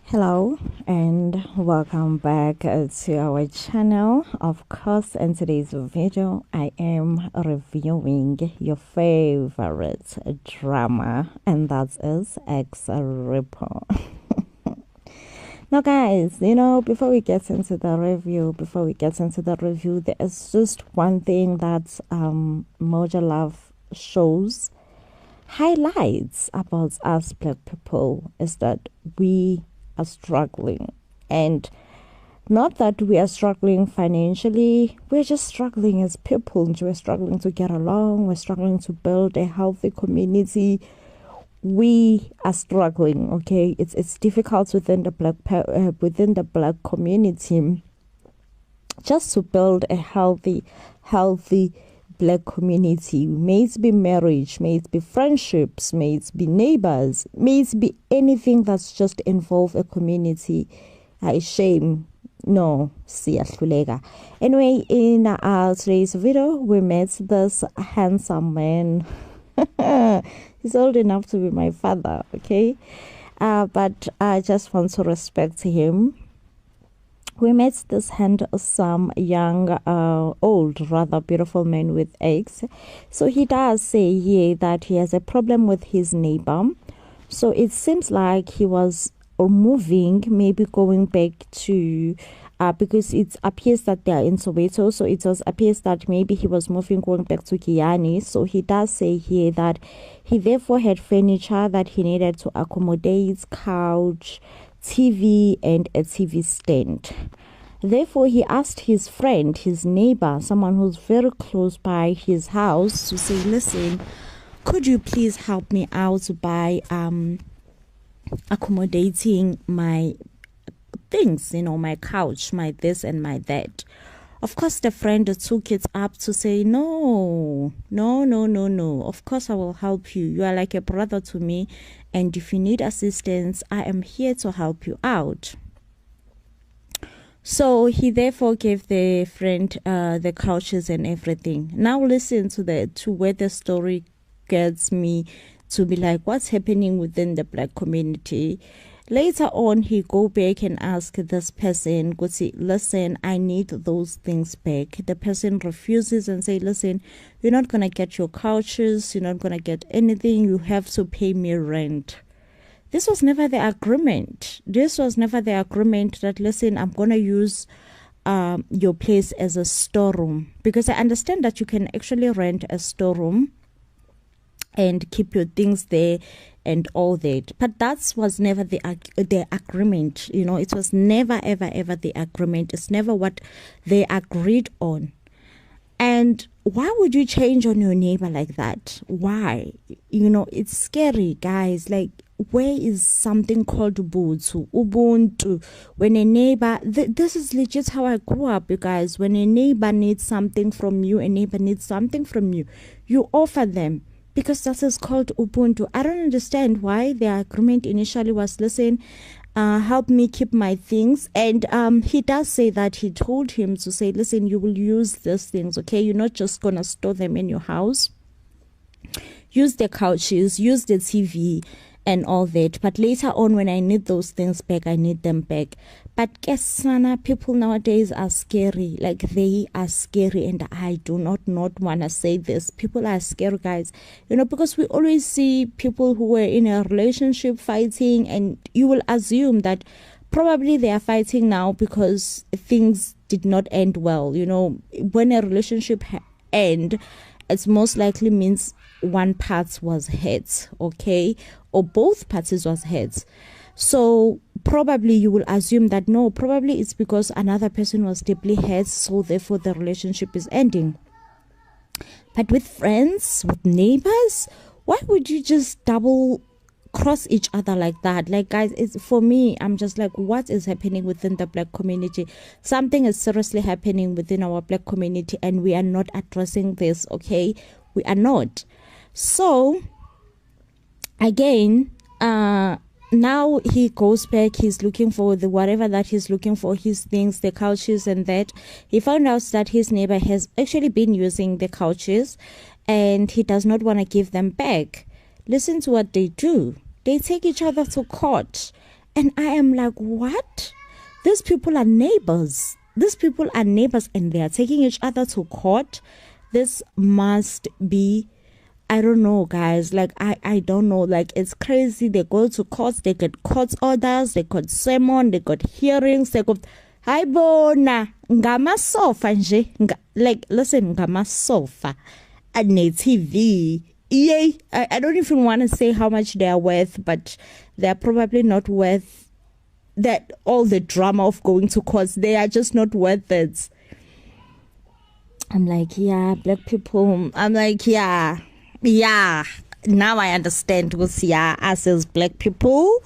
Hello and welcome back to our channel. Of course, in today's video I am reviewing your favorite drama, and that is Xrepo. Now guys, before we get into the review, there is just one thing that Moja Love shows highlights about us black people, is that we are struggling, and not that we are struggling financially, we're just struggling as people. We're struggling to get along, we're struggling to build a healthy community. We are struggling, okay? It's difficult within the black community just to build a healthy black community. May it be marriage, may it be friendships, may it be neighbors, may it be anything that's just involve a community. Shame. No, siyahluleka. Anyway, in today's video, we met this handsome man. He's old enough to be my father, okay? But I just want to respect him. We met this handsome, young, old, rather beautiful man with eggs. So he does say here that he has a problem with his neighbor. So it seems like he was moving, maybe going back to, because it appears that they are in Soweto. So it appears that maybe he was moving, going back to Guyana. So he does say here that he therefore had furniture that he needed to accommodate, couch, TV and a TV stand. Therefore, he asked his friend, his neighbor, someone who's very close by his house, to say, listen, could you please help me out by accommodating my things, my couch, my this and my that. Of course, the friend took it up to say, no. Of course, I will help you. You are like a brother to me. And if you need assistance, I am here to help you out. So he therefore gave the friend the couches and everything. Now listen to where the story gets me to be like, what's happening within the black community. Later on, he go back and ask this person, go say, listen, I need those things back. The person refuses and say, listen, you're not going to get your couches. You're not going to get anything. You have to pay me rent. This was never the agreement. That, listen, I'm going to use your place as a storeroom. Because I understand that you can actually rent a storeroom and keep your things there and all that, but that was never the agreement. It was never ever the agreement. It's never what they agreed on. And why would you change on your neighbor like that? Why? It's scary, guys. Like, where is something called ubuntu? When a neighbor, this is legit how I grew up, you guys. When a neighbor needs something from you, you offer them. Because that is called Ubuntu. I don't understand why the agreement initially was, listen, help me keep my things. And he does say that he told him to say, listen, you will use these things, okay? You're not just going to store them in your house. Use the couches, use the TV and all that. But later on, when I need those things back, I need them back. But Kesana, people nowadays are scary. Like, they are scary, and I do not want to say this. People are scary, guys. Because we always see people who were in a relationship fighting, and you will assume that probably they are fighting now because things did not end well. When a relationship end, it most likely means one part was hurt, okay? Or both parties was hurt. So probably you will assume that no, probably it's because another person was deeply hurt, so therefore the relationship is ending. But with friends, with neighbors, why would you just double cross each other like that? Like, guys, for me, I'm just like, what is happening within the black community? Something is seriously happening within our black community, and we are not addressing this, okay? We are not. So again, now he goes back, he's looking for whatever that he's looking for, his things, the couches and that. He found out that his neighbor has actually been using the couches and he does not want to give them back. Listen to what they do. They take each other to court And I am like, what? These people are neighbors. These people are neighbors and they are taking each other to court. This must be, I don't know, guys. Like, I don't know. Like, it's crazy. They go to courts. They get court orders. They got sermon. They got hearings. They got, hi bona, ngama sofa nje. Like, listen, ngama sofa. And TV. Yay. I don't even want to say how much they are worth, but they are probably not worth that all the drama of going to court. They are just not worth it. I'm like, yeah, black people. I'm like, yeah. Now I understand. Because yeah, us as black people,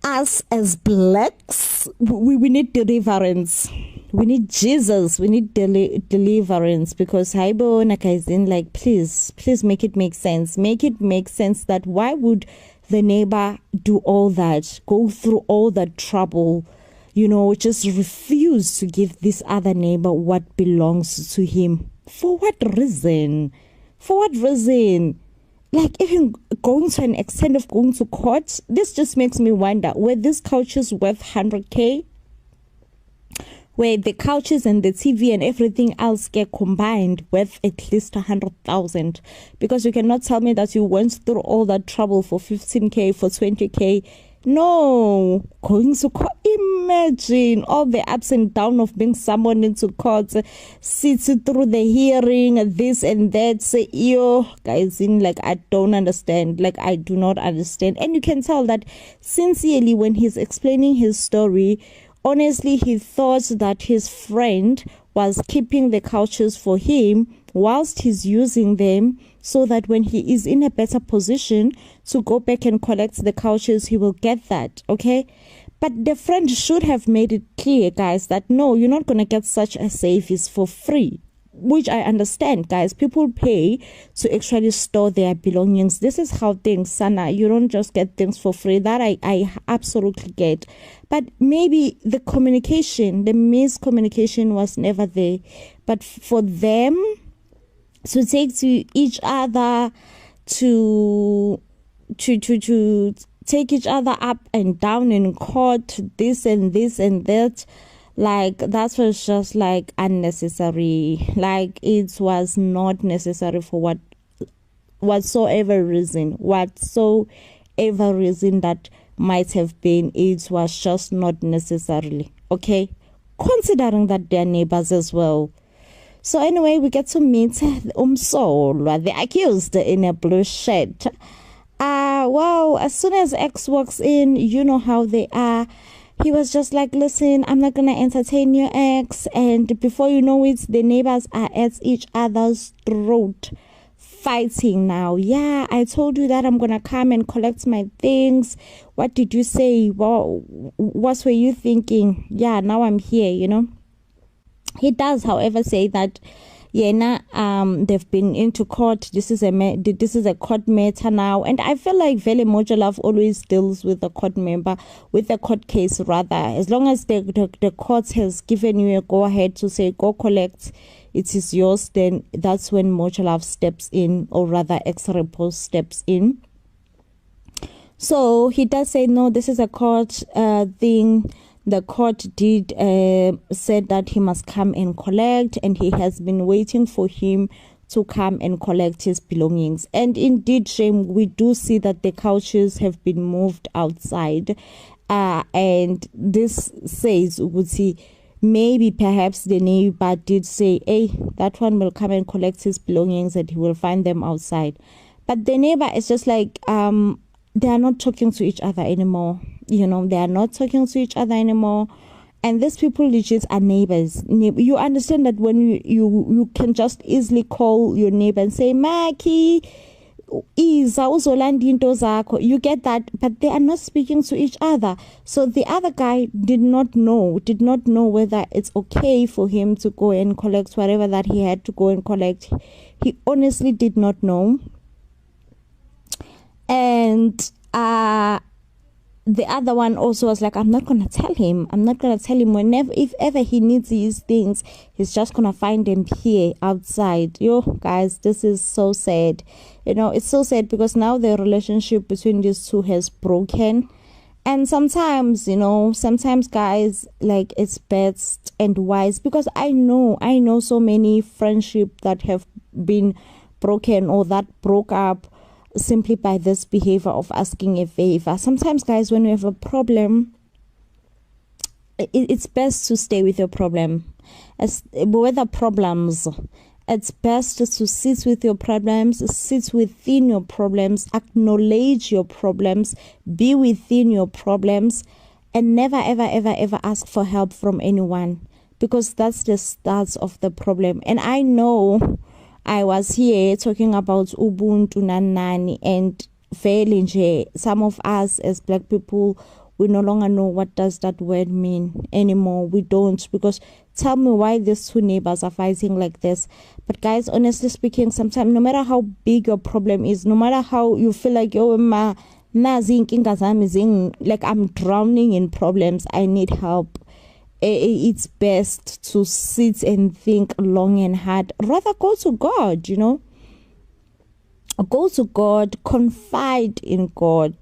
us as blacks, we need deliverance. We need Jesus. We need deliverance. Because Haibo Nakazin, like, please make it make sense. Make it make sense that why would the neighbor do all that, go through all that trouble, just refuse to give this other neighbor what belongs to him. For what reason? Like, even going to an extent of going to court, this just makes me wonder, were these couches worth 100K? Where the couches and the TV and everything else get combined worth at least 100,000, because you cannot tell me that you went through all that trouble for 15K, for 20K. No, going to court. Imagine all the ups and downs of being summoned into court, sit through the hearing, this and that. Say, yo, guys, like, I don't understand. Like, I do not understand. And you can tell that sincerely when he's explaining his story, honestly, he thought that his friend was keeping the couches for him whilst he's using them, so that when he is in a better position to go back and collect the couches, he will get that, okay? But the friend should have made it clear, guys, that no, you're not going to get such a service for free. Which I understand, guys. People pay to actually store their belongings. This is how things, Sana. You don't just get things for free. That I absolutely get. But maybe the miscommunication was never there. But for them to take to each other, to take each other up and down in court, this and that, like, that was just like unnecessary. Like, it was not necessary for whatsoever reason that might have been. It was just not necessarily, okay, considering that they're neighbors as well. So anyway, we get to meet Umsolwa, the accused, in a blue shirt. Well, as soon as X walks in, you know how they are. He was just like, listen, I'm not going to entertain your ex. And before you know it, the neighbors are at each other's throat, fighting now. Yeah, I told you that I'm going to come and collect my things. What did you say? Well, what were you thinking? Yeah, now I'm here, He does, however, say that they've been into court. This is a court matter now, and I feel like Vele Mojalov always deals with the court case rather. As long as the court has given you a go ahead to say go collect, it is yours, then that's when Mojalov steps in, or rather Xrepo steps in. So he does say no, this is a court thing. The court did said that he must come and collect, and he has been waiting for him to come and collect his belongings. And indeed, shame, we do see that the couches have been moved outside. And this says, would see, maybe perhaps the neighbor did say, hey, that one will come and collect his belongings and he will find them outside. But the neighbor is just like, they are not talking to each other anymore. They are not talking to each other anymore. And these people legit are neighbors. You understand that when you can just easily call your neighbor and say, Maki, you get that, but they are not speaking to each other. So the other guy did not know whether it's okay for him to go and collect whatever that he had to go and collect. He honestly did not know. And the other one also was like, I'm not going to tell him. Whenever, if ever he needs these things, he's just going to find them here outside. Yo, guys, this is so sad. It's so sad because now the relationship between these two has broken. And sometimes, sometimes guys, like, it's best and wise, because I know so many friendship that have been broken or that broke up simply by this behavior of asking a favor. Sometimes, guys, when you have a problem, it's best to stay with your problem. As whether problems, it's best to sit with your problems, sit within your problems, acknowledge your problems, be within your problems, and never, ever, ever, ever ask for help from anyone, because that's the start of the problem. And I know I was here talking about Ubuntu Nanani, and Velinje, some of us as Black people, we no longer know what does that word mean anymore. We don't, because tell me why these two neighbors are fighting like this. But guys, honestly speaking, sometimes no matter how big your problem is, no matter how you feel like like I'm drowning in problems, I need help, it's best to sit and think long and hard. Rather go to God, go to God, confide in God,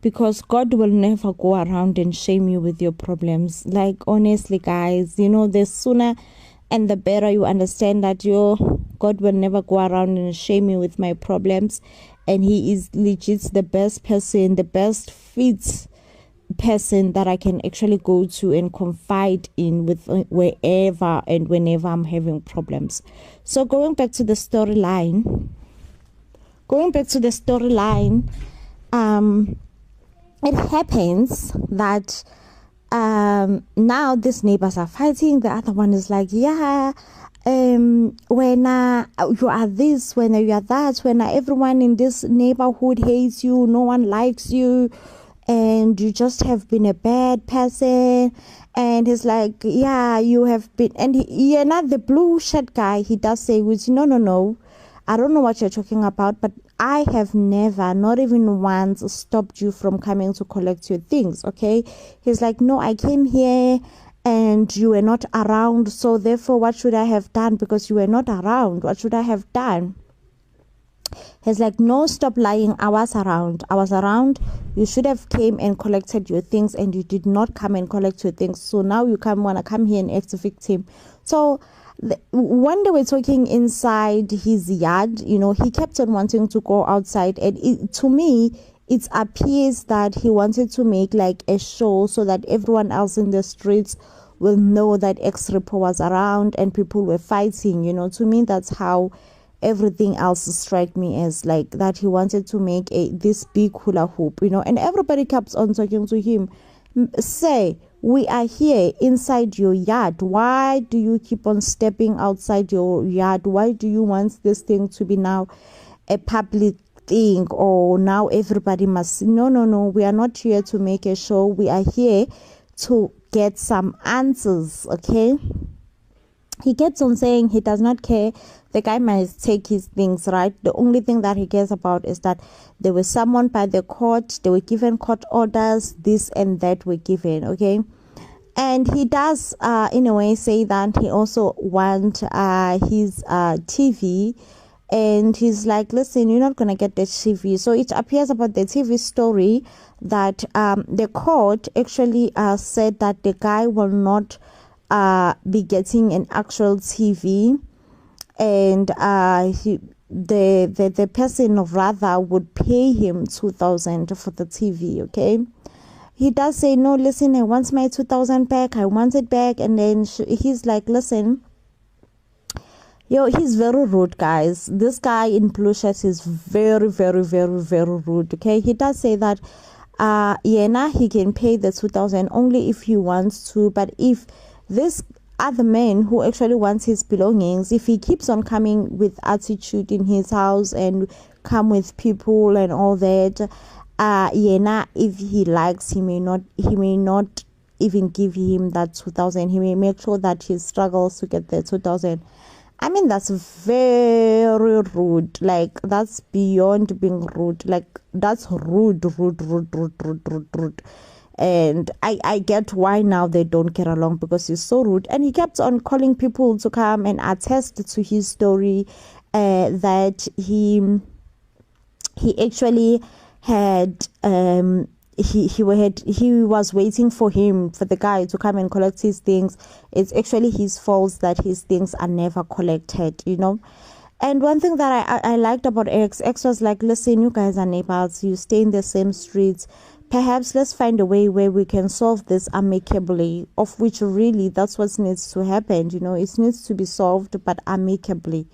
because God will never go around and shame you with your problems. Like, honestly, guys, the sooner and the better you understand that God will never go around and shame you with my problems, and He is legit the best person, the best fit person that I can actually go to and confide in with wherever and whenever I'm having problems. So going back to the storyline, it happens that now these neighbors are fighting. The other one is like, when you are this, when you are that, when everyone in this neighborhood hates you, no one likes you, and you just have been a bad person. And he's like, you have been. And you're not the blue shirt guy. He does say, which no, I don't know what you're talking about, but I have never, not even once, stopped you from coming to collect your things, okay? He's like, no, I came here and you were not around, so therefore what should I have done? Because you were not around, what should I have done? He's like, no, stop lying. I was around. You should have came and collected your things, and you did not come and collect your things. So now you want to come here and act a victim. So when they were talking inside his yard, he kept on wanting to go outside. And to me, it appears that he wanted to make like a show so that everyone else in the streets will know that Xrepo was around and people were fighting. To me, that's how everything else struck me as, like, that he wanted to make this big hula hoop, and everybody kept on talking to him. Say, we are here inside your yard. Why do you keep on stepping outside your yard? Why do you want this thing to be now a public thing, or now everybody must? No, we are not here to make a show. We are here to get some answers, okay? He keeps on saying he does not care. The guy might take his things, right? The only thing that he cares about is that there was someone by the court, they were given court orders, this and that were given, okay? And he does, in a way, say that he also wants his TV. And he's like, listen, you're not going to get the TV. So it appears about the TV story that the court actually said that the guy will not be getting an actual TV, and the person rather would pay him 2,000 for the TV, okay? He does say, no, listen, I want my 2,000 back, I want it back. And then he's like, listen, he's very rude, guys. This guy in blue shirt is very, very, very, very rude, okay? He does say that he can pay the 2,000 only if he wants to, but if this other man who actually wants his belongings, if he keeps on coming with attitude in his house and come with people and all that, if he likes, he may not even give him that 2,000. He may make sure that he struggles to get the 2,000. I mean, that's very rude. Like, that's beyond being rude. Like, that's rude. And I get why now they don't get along, because he's so rude. And he kept on calling people to come and attest to his story, that he actually had he was waiting for the guy to come and collect his things. It's actually his fault that his things are never collected, you know. And one thing that I liked about X was like, listen, you guys are neighbors, you stay in the same streets, perhaps let's find a way where we can solve this amicably, of which really that's what needs to happen, you know. It needs to be solved, but amicably.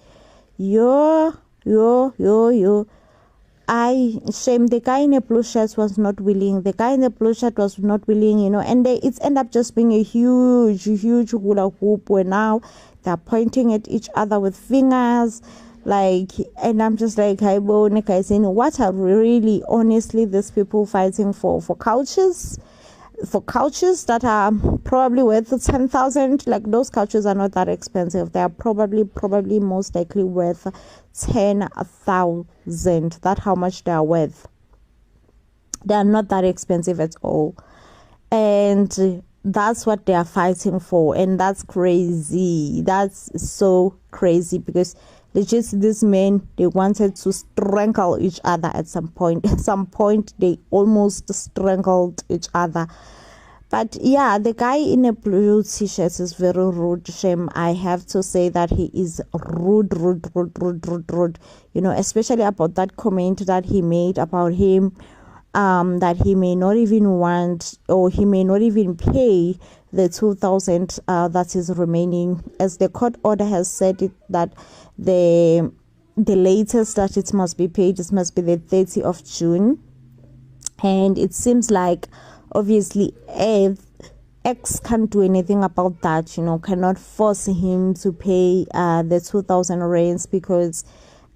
I shame the guy in the blue shirt was not willing. The guy in the blue shirt was not willing, you know, and it's end up just being a huge hula hoop where now they're pointing at each other with fingers, like, and I'm just like, hi, guys, what are really, honestly, these people fighting for couches? For couches that are probably worth 10,000, like those couches are not that expensive. They are probably most likely worth 10,000. That's how much they are worth. They are not that expensive at all, and that's what they are fighting for, and that's crazy. That's so crazy, because legit, these men, they wanted to strangle each other at some point. At some point, they almost strangled each other. But yeah, the guy in a blue t-shirt is very rude. Shame, I have to say that he is rude. You know, especially about that comment that he made about him, that he may not even want, or he may not even pay the 2,000 that is remaining, as the court order has said it, that the latest that it must be paid, it must be the 30th of June. And it seems like, obviously, X can't do anything about that, you know, cannot force him to pay the 2,000 rands, because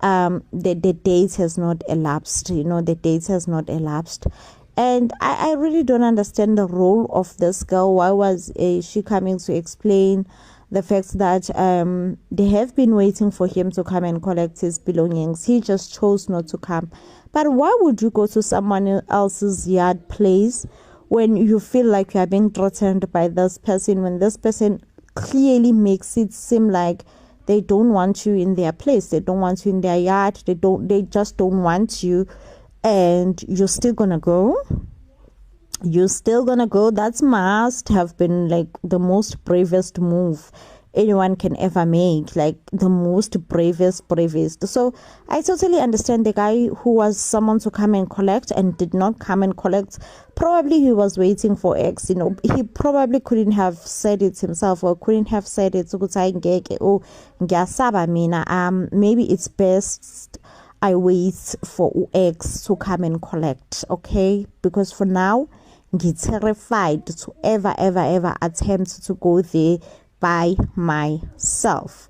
the date has not elapsed, you know, the date has not elapsed. And I really don't understand the role of this girl. Why was she coming to explain the fact that they have been waiting for him to come and collect his belongings? He just chose not to come. But why would you go to someone else's yard, place, when you feel like you are being threatened by this person, when this person clearly makes it seem like they don't want you in their place, they don't want you in their yard, they just don't want you, and you're still gonna go? That must have been like the most bravest move anyone can ever make, like the most bravest. So I totally understand the guy who was someone to come and collect and did not come and collect. Probably he was waiting for X, you know. He probably couldn't have said it himself, or couldn't have said it, maybe it's best I wait for X to come and collect, okay? Because for now, I'm terrified to ever attempt to go there by myself.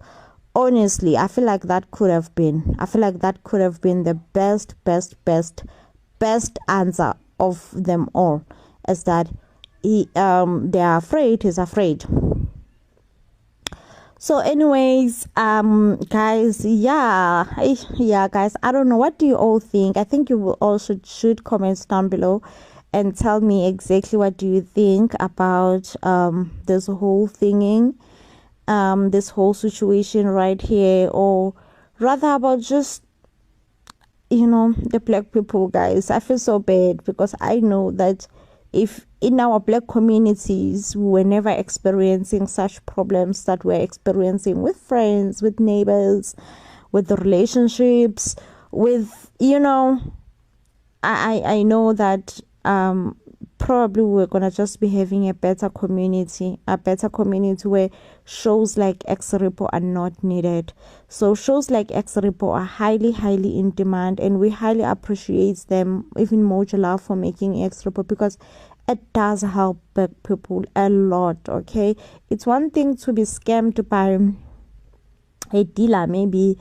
Honestly, I feel like that could have been the best answer of them all, is that they are afraid, he's afraid. So anyways, guys, yeah guys, I don't know, what do you all think? I think you will also should comment down below and tell me exactly what do you think about this whole thinging, this whole situation right here, or rather about just, you know, the black people. Guys, I feel so bad, because I know that if in our black communities we were never experiencing such problems that we're experiencing with friends, with neighbors, with the relationships, with, you know, I know that probably we're gonna just be having a better community where shows like Xrepo are not needed. So shows like Xrepo are highly in demand, and we highly appreciate them, even Modular, for making Xrepo, because it does help black people a lot. Okay, it's one thing to be scammed by a dealer, maybe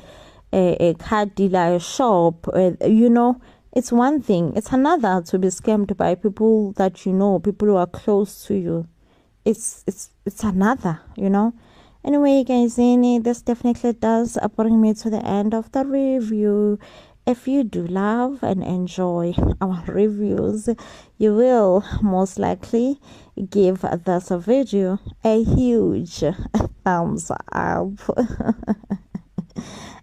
a car dealer, a shop, you know. It's one thing. It's another to be scammed by people that you know, people who are close to you. It's another, you know. Anyway, guys, this definitely does bring me to the end of the review. If you do love and enjoy our reviews, you will most likely give this video a huge thumbs up.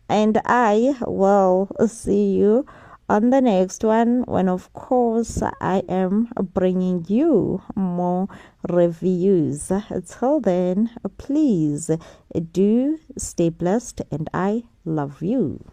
And I will see you on the next one, when of course I am bringing you more reviews. Till then, please do stay blessed, and I love you.